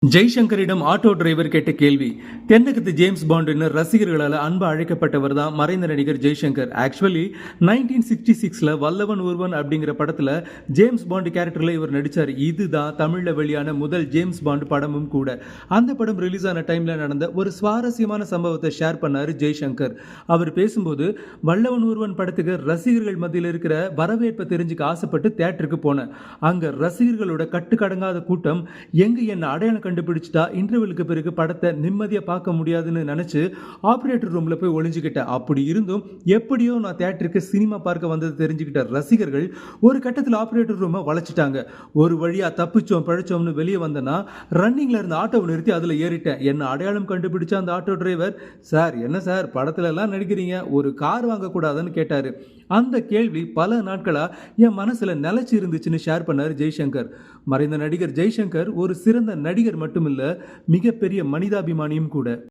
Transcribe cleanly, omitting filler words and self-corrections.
ஜெய்சங்கரிடம் auto driver கேட்ட கேள்வி. தென்னகத்து James பாண்டுன்னு ரசிகர்களால் அன்பு அழைக்கப்பட்டவர் தான் மறைந்த நடிகர் ஜெய்சங்கர். ஆக்சுவலி 1966 வல்லவன் ஒருவன் அப்படிங்கிற படத்தில் ஜேம்ஸ் பாண்டு கேரக்டரில் இவர் நடித்தார். இதுதான் தமிழில் வெளியான முதல் ஜேம்ஸ் பாண்டு படமும் கூட. அந்த படம் ரிலீஸ் ஆன டைமில் நடந்த ஒரு சுவாரஸ்யமான சம்பவத்தை ஷேர் பண்ணார் ஜெய்சங்கர். அவர் பேசும்போது, வல்லவன் ஒருவன் படத்துக்கு ரசிகர்கள் மத்தியில் இருக்கிற வரவேற்பை தெரிஞ்சுக்க ஆசைப்பட்டு தேட்டருக்கு போனேன். அங்கே ரசிகர்களோட கட்டுக்கடங்காத கூட்டம் எங்கே என்ன அடையாளம் கண்டுபிடிச்சிட்டா இன்டர்வெலுக்கு பிறகு படத்தை நிம்மதியாக பார்க்க முடியாதுன்னு நினச்சி ஆப்ரேட்டர் ரூமில் போய் ஒளிஞ்சுக்கிட்டேன். அப்படி இருந்தும் எப்படியோ நான் தேட்டருக்கு சினிமா பார்க்க வந்தது தெரிஞ்சுக்கிட்ட ரசிகர்கள் ஒரு கட்டத்தில் ஆப்ரேட்டர் ரூமை வளைச்சிட்டாங்க. ஒரு வழியாக தப்பிச்சோம் பழிச்சோம்னு வெளியே வந்தேன்னா ரன்னிங்கில் இருந்த ஆட்டோவை நிறுத்தி அதில் ஏறிட்டேன். என்ன அடையாளம் கண்டுபிடிச்ச அந்த ஆட்டோ டிரைவர், சார் என்ன சார் படத்துல எல்லாம் நடிக்கிறீங்க, ஒரு கார் வாங்கக்கூடாதுன்னு கேட்டார். அந்த கேள்வி பல நாட்களாக என் மனசில் நிலைச்சி இருந்துச்சுன்னு ஷேர் பண்ணார் ஜெய்சங்கர். மறைந்த நடிகர் ஜெய்சங்கர் ஒரு சிறந்த நடிகர் மட்டுமில்ல, மிகப்பெரிய மனிதாபிமானியும் கூட.